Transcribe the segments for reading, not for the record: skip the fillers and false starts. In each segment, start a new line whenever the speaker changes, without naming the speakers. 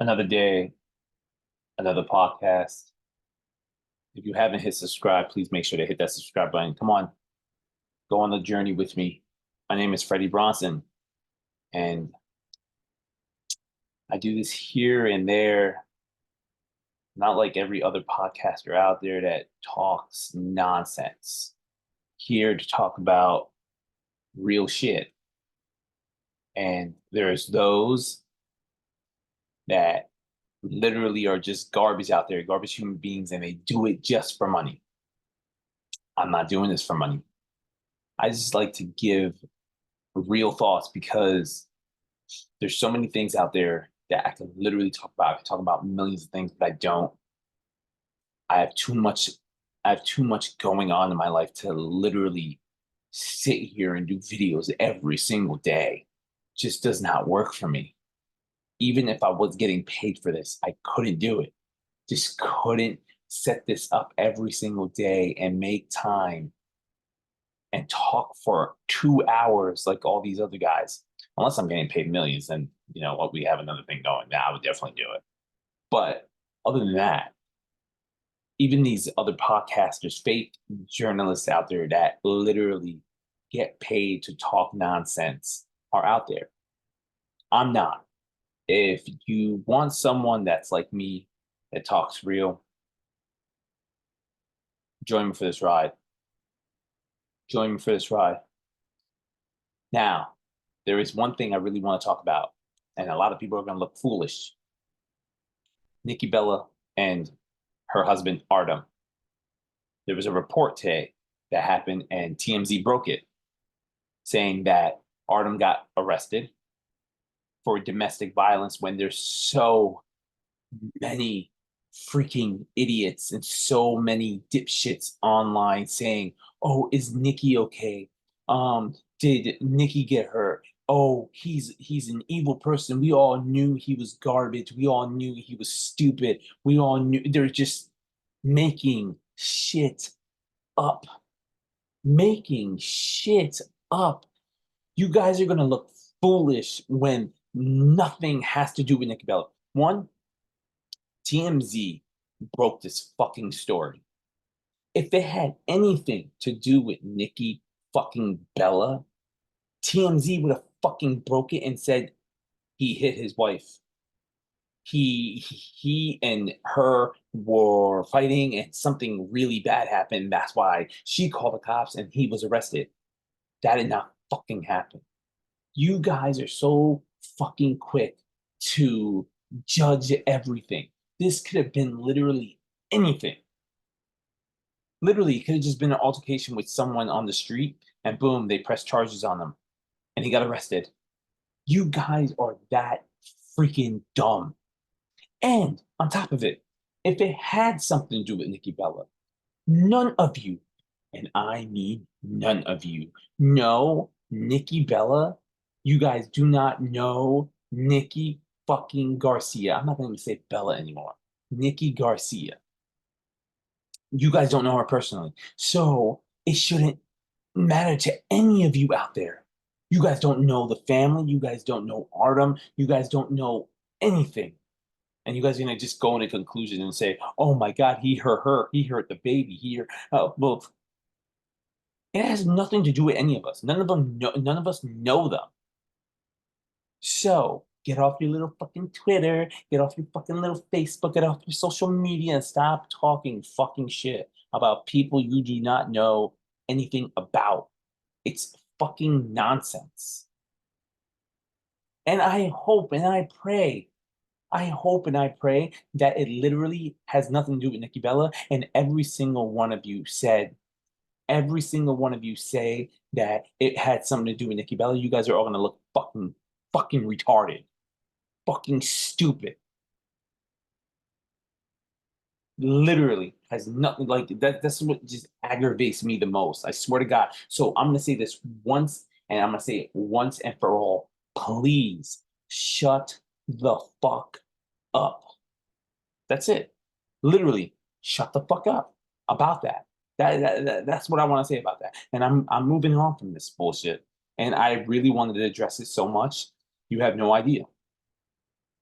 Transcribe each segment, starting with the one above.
Another day, another podcast. If you haven't hit subscribe, please make sure to hit that subscribe button. Come on, go on the journey with me. My name is Freddy Bronson, and I do this here and there, not like every other podcaster out there that talks nonsense. Here to talk about real shit. And there's those that literally are just garbage out there, garbage human beings, and they do it just for money. I'm not doing this for money. I just like to give real thoughts because there's so many things out there that I can literally talk about. I can talk about millions of things, but I don't. I have too much. I have too much going on in my life to literally sit here and do videos every single day. Just does not work for me. Even if I was getting paid for this, I couldn't do it. Just couldn't set this up every single day and make time and talk for 2 hours like all these other guys. Unless I'm getting paid millions, then you know what, we have another thing going. Yeah, I would definitely do it. But other than that, even these other podcasters, fake journalists out there that literally get paid to talk nonsense are out there. I'm not. If you want someone that's like me, that talks real, join me for this ride. Join me for this ride. Now, there is one thing I really want to talk about, and a lot of people are going to look foolish. Nikki Bella and her husband, Artem. There was a report today that happened, and TMZ broke it, saying that Artem got arrested for domestic violence when there's so many freaking idiots and so many dipshits online saying, "Oh, is Nikki okay? Did Nikki get hurt? Oh, he's an evil person. We all knew he was garbage. We all knew he was stupid. We all knew." They're just making shit up. Making shit up. You guys are gonna look foolish when nothing has to do with Nikki Bella. One, TMZ broke this fucking story. If it had anything to do with Nikki fucking Bella, TMZ would have fucking broke it and said he hit his wife. He and her were fighting and something really bad happened. That's why she called the cops and he was arrested. That did not fucking happen. You guys are so fucking quick to judge everything. This could have been literally anything. Literally, it could have just been an altercation with someone on the street, and boom, they pressed charges on him, and he got arrested. You guys are that freaking dumb. And on top of it, if it had something to do with Nikki Bella, none of you, and I mean none of you, know Nikki Bella. You guys do not know Nikki fucking Garcia. I'm not going to say Bella anymore. Nikki Garcia. You guys don't know her personally. So it shouldn't matter to any of you out there. You guys don't know the family. You guys don't know Artem. You guys don't know anything. And you guys are going to just go in a conclusion and say, oh my God, he hurt her. He hurt the baby. Well, it has nothing to do with any of us. None of us know them. So get off your little fucking Twitter, get off your fucking little Facebook, get off your social media, and stop talking fucking shit about people you do not know anything about. It's fucking nonsense. And I hope and I pray that it literally has nothing to do with Nikki Bella. And every single one of you say that it had something to do with Nikki Bella. You guys are all gonna look fucking retarded, fucking stupid. Literally has nothing like that. That's what just aggravates me the most. I swear to God. So I'm gonna say this once, and I'm gonna say it once and for all. Please shut the fuck up. That's it. Literally, shut the fuck up about that. That's what I want to say about that. And I'm moving on from this bullshit. And I really wanted to address it so much. You have no idea.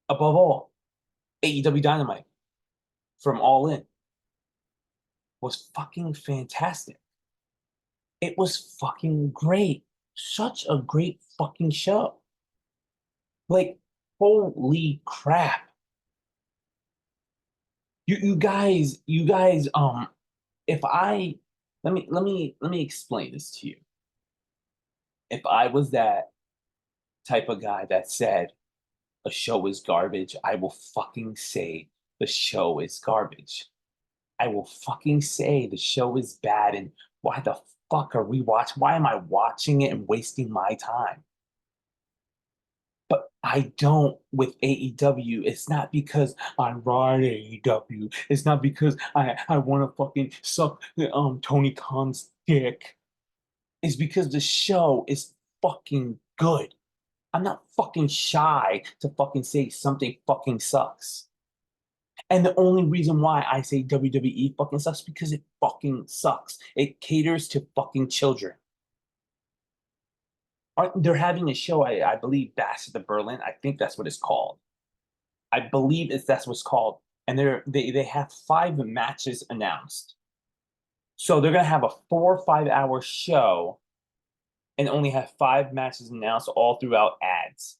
Above all, AEW Dynamite from All In was fucking fantastic. It was fucking great. Such a great fucking show. Like, holy crap. You guys, if I let me explain this to you. If I was that type of guy that said a show is garbage, I will fucking say the show is garbage. I will fucking say the show is bad and why the fuck are we watching? Why am I watching it and wasting my time? But I don't with AEW. It's not because I ride AEW. It's not because I want to fucking suck Tony Khan's dick. It's because the show is fucking good. I'm not fucking shy to fucking say something fucking sucks. And the only reason why I say WWE fucking sucks because it fucking sucks. It caters to fucking children. They're having a show, I believe, Bash at the Berlin. I think that's what it's called. I believe that's what it's called. And they have 5 matches announced. So they're gonna have a 4 or 5 hour show and only have 5 matches announced all throughout ads.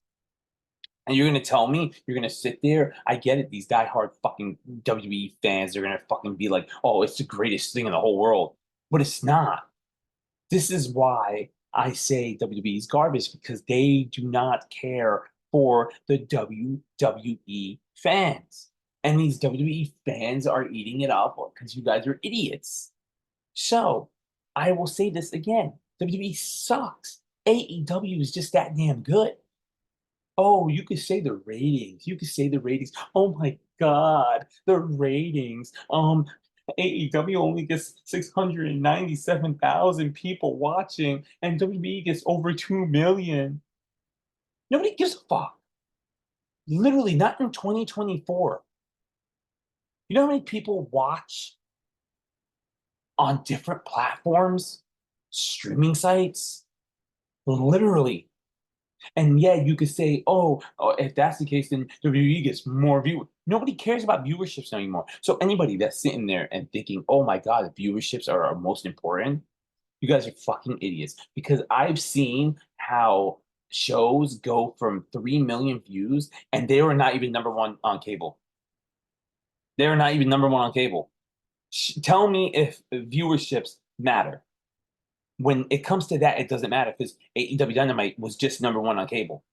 And you're gonna tell me you're gonna sit there? I get it. These diehard fucking WWE fans are gonna fucking be like, "Oh, it's the greatest thing in the whole world," but it's not. This is why I say WWE is garbage because they do not care for the WWE fans, and these WWE fans are eating it up because you guys are idiots. So I will say this again: WWE sucks. AEW is just that damn good. Oh, you could say the ratings. You could say the ratings. Oh my God, the ratings. AEW only gets 697,000 people watching, and WB gets over 2 million. Nobody gives a fuck. Literally, not in 2024. You know how many people watch on different platforms, streaming sites? Literally. And yeah, you could say, oh, if that's the case, then WWE gets more viewers. Nobody cares about viewerships anymore. So anybody that's sitting there and thinking, oh my God, the viewerships are most important, you guys are fucking idiots. Because I've seen how shows go from 3 million views and they were not even number one on cable. They were not even number one on cable. Tell me if viewerships matter. When it comes to that, it doesn't matter because AEW Dynamite was just number one on cable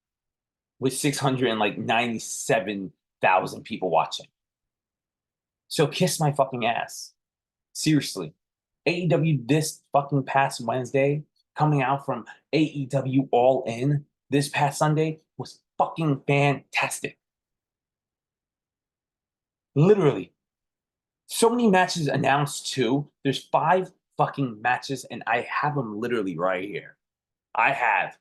with 697,000 people watching. So kiss my fucking ass. Seriously. AEW this fucking past Wednesday, coming out from AEW All In this past Sunday, was fucking fantastic. Literally. So many matches announced too. There's 5 fucking matches, and I have them literally right here. I have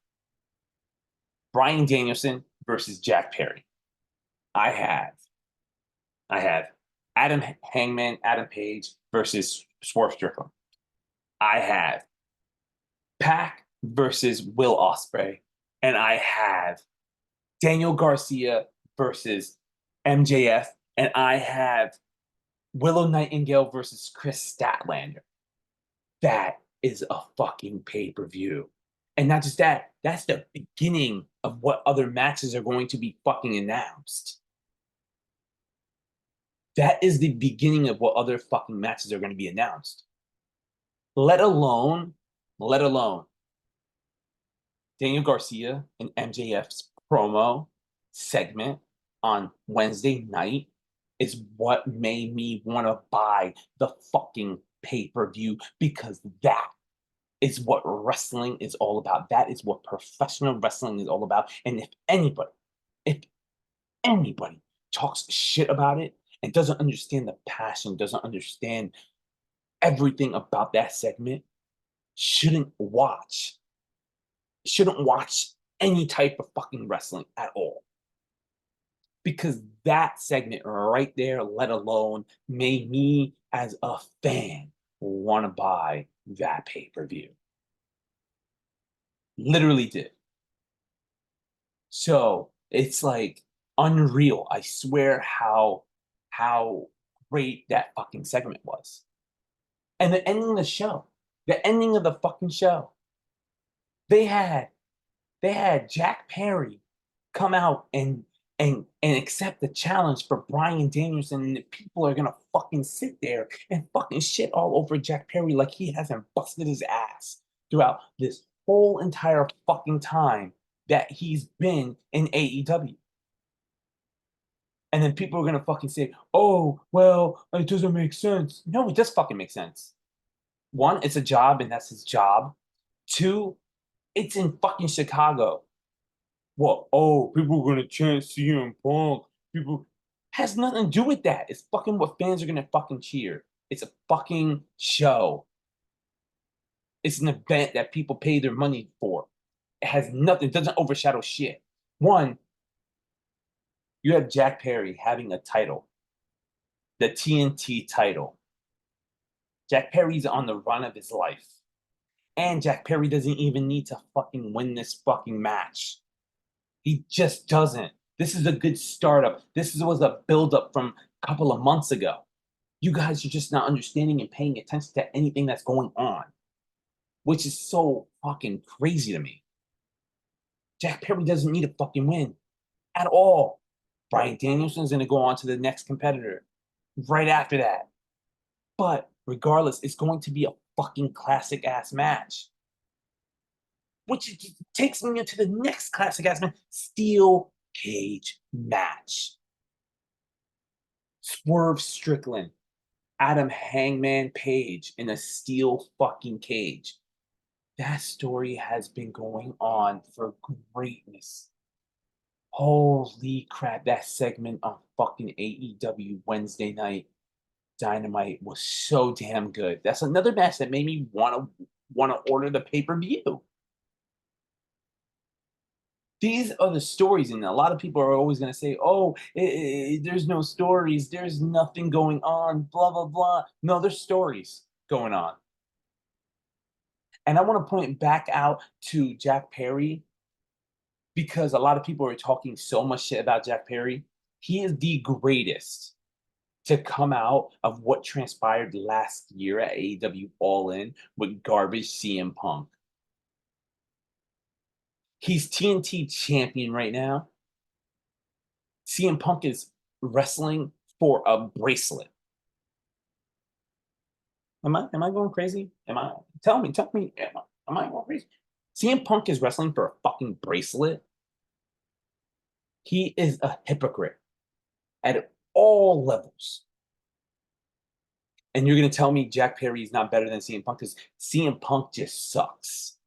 Bryan Danielson versus Jack Perry. I have I have Adam Hangman, Adam Page versus Swerve Strickland. I have Pac versus Will Ospreay, and I have Daniel Garcia versus MJF, and I have Willow Nightingale versus Chris Statlander. That is a fucking pay-per-view. And not just that, that's the beginning of what other matches are going to be fucking announced. That is the beginning of what other fucking matches are going to be announced. Let alone, let alone Daniel Garcia and MJF's promo segment on Wednesday night is what made me want to buy the fucking pay-per-view because that is what wrestling is all about. That is what professional wrestling is all about. And if anybody talks shit about it and doesn't understand the passion, doesn't understand everything about that segment, shouldn't watch, shouldn't watch any type of fucking wrestling at all. Because that segment right there, let alone, made me as a fan want to buy that pay per view. Literally did. So it's like Unreal. I swear how great that fucking segment was. And the ending of the show, the ending of the fucking show, they had they had Jack Perry come out and accept the challenge for Bryan Danielson, and the people are gonna fucking sit there and fucking shit all over Jack Perry like he hasn't busted his ass throughout this whole entire fucking time that he's been in AEW. And then people are gonna fucking say, "Oh, well, it doesn't make sense." No, it does fucking make sense. One, it's a job, and that's his job. Two, it's in fucking Chicago. What? Oh, people are gonna chant CM Punk. People has nothing to do with that. It's fucking what fans are gonna fucking cheer. It's a fucking show. It's an event that people pay their money for. It has nothing, it doesn't overshadow shit. One, you have Jack Perry having a title, the TNT title. Jack Perry's on the run of his life. And Jack Perry doesn't even need to fucking win this fucking match. He just doesn't. This is a good startup. This was a buildup from a couple of months ago. You guys are just not understanding and paying attention to anything that's going on, which is so fucking crazy to me. Jack Perry doesn't need a fucking win at all. Bryan Danielson's going to go on to the next competitor right after that. But regardless, it's going to be a fucking classic ass match. Which takes me into the next classic ass match, steel cage match. Swerve Strickland, Adam Hangman Page in a steel fucking cage. That story has been going on for greatness. Holy crap, that segment on fucking AEW Wednesday night Dynamite was so damn good. That's another match that made me wanna order the pay-per-view. These are the stories, and a lot of people are always going to say, "Oh, there's no stories. There's nothing going on." Blah blah blah. No, there's stories going on, and I want to point back out to Jack Perry because a lot of people are talking so much shit about Jack Perry. He is the greatest to come out of what transpired last year at AEW All In with garbage CM Punk. He's TNT champion right now. CM Punk is wrestling for a bracelet. Am I going crazy? Am I tell me, am I going crazy? CM Punk is wrestling for a fucking bracelet. He is a hypocrite at all levels. And you're gonna tell me Jack Perry is not better than CM Punk because CM Punk just sucks.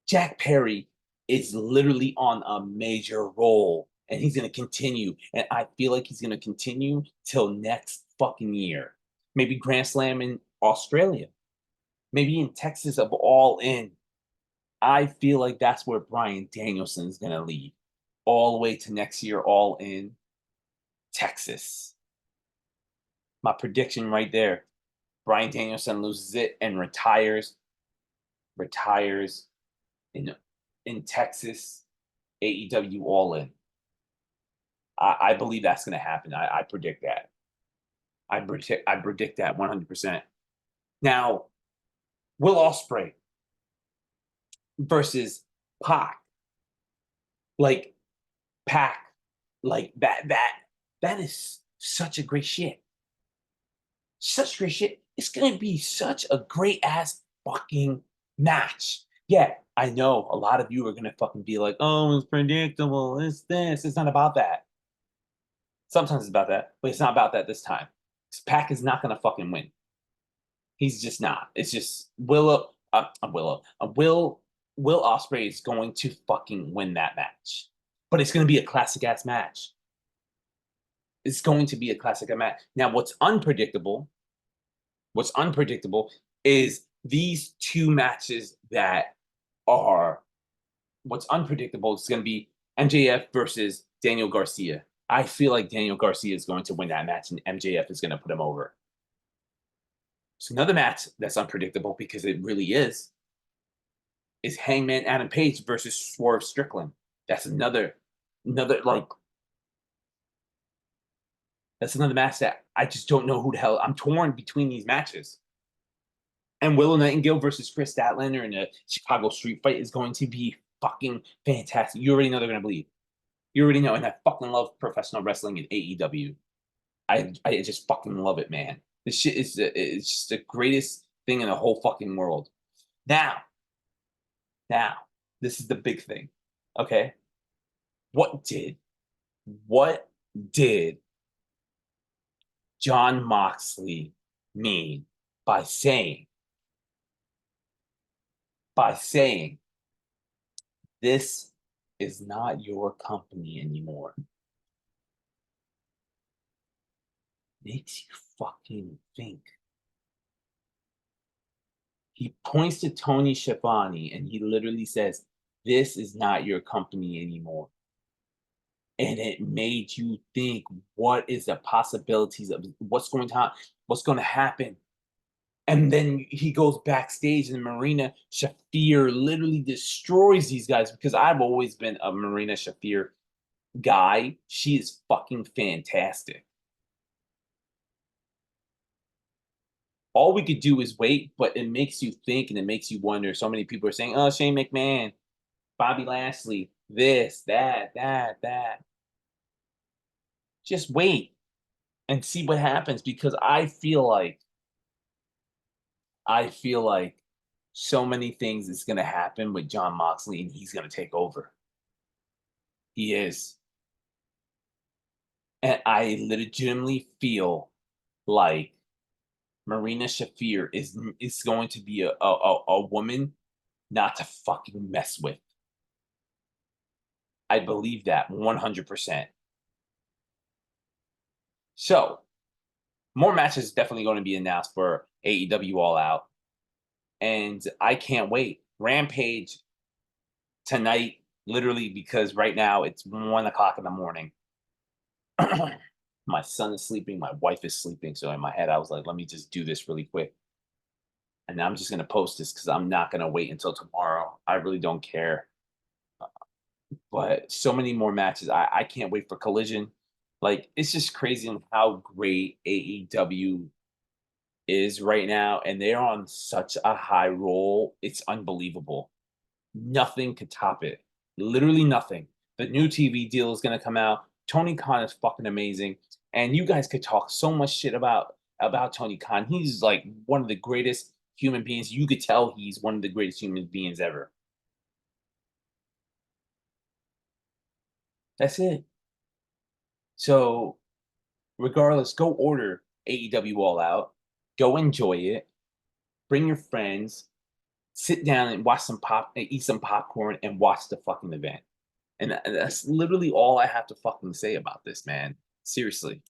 Jack Perry is literally on a major roll and he's going to continue. And I feel like he's going to continue till next fucking year. Maybe Grand Slam in Australia, maybe in Texas of All In. I feel like that's where Bryan Danielson's going to lead all the way to next year, All In Texas. My prediction right there. Bryan Danielson loses it and retires in Texas, AEW All In. I believe that's going to happen. I predict that. I predict that 100%. Now, Will Ospreay versus Pac, like Pac, like that is such a great shit. Such great shit. It's gonna be such a great ass fucking match. Yeah, I know a lot of you are gonna fucking be like, "Oh, it's predictable. It's this. It's not about that." Sometimes it's about that, but it's not about that this time. Pac is not gonna fucking win. He's just not. It's just Will Ospreay is going to fucking win that match, but it's going to be a classic ass match. It's going to be a classic match. Now, what's unpredictable is these two matches that are what's unpredictable is going to be MJF versus Daniel Garcia. I feel like Daniel Garcia is going to win that match, and MJF is going to put him over. So another match that's unpredictable because it really is Hangman Adam Page versus Swerve Strickland. That's another like that's another match that I just don't know who the hell. I'm torn between these matches. And Willow Nightingale versus Chris Statlander in a Chicago street fight is going to be fucking fantastic. You already know they're gonna bleed. You already know, and I fucking love professional wrestling in AEW. I just fucking love it, man. This shit is it's just the greatest thing in the whole fucking world. Now, now, this is the big thing. Okay, what did what did John Moxley mean by saying this is not your company anymore? Makes you fucking think. He points to Tony Schiavone and he literally says, "This is not your company anymore." And it made you think, what is the possibilities of what's going to happen? And then he goes backstage and Marina Shafir literally destroys these guys because I've always been a Marina Shafir guy. She is fucking fantastic. All we could do is wait, but it makes you think and it makes you wonder. So many people are saying, "Oh, Shane McMahon, Bobby Lashley, this, that." Just wait and see what happens because I feel like so many things is gonna happen with John Moxley and he's gonna take over. He is. And I legitimately feel like Marina Shafir is going to be a woman not to fucking mess with. I believe that 100%. So, more matches definitely going to be announced for AEW All Out, and I can't wait. Rampage tonight, literally, because right now it's 1 o'clock in the morning. My son is sleeping, my wife is sleeping. So in my head, I was like, let me just do this really quick. And I'm just gonna post this because I'm not gonna wait until tomorrow. I really don't care. But so many more matches. I can't wait for Collision. Like it's just crazy on how great AEW is right now, and they're on such a high roll. It's unbelievable. Nothing could top it. Literally nothing. The new TV deal is gonna come out. Tony Khan is fucking amazing, and you guys could talk so much shit about Tony Khan. He's like one of the greatest human beings. You could tell he's one of the greatest human beings ever. That's it. So, regardless, go order AEW All Out. Go enjoy it. Bring your friends. Sit down and eat some popcorn, and watch the fucking event. And that's literally all I have to fucking say about this, man. Seriously.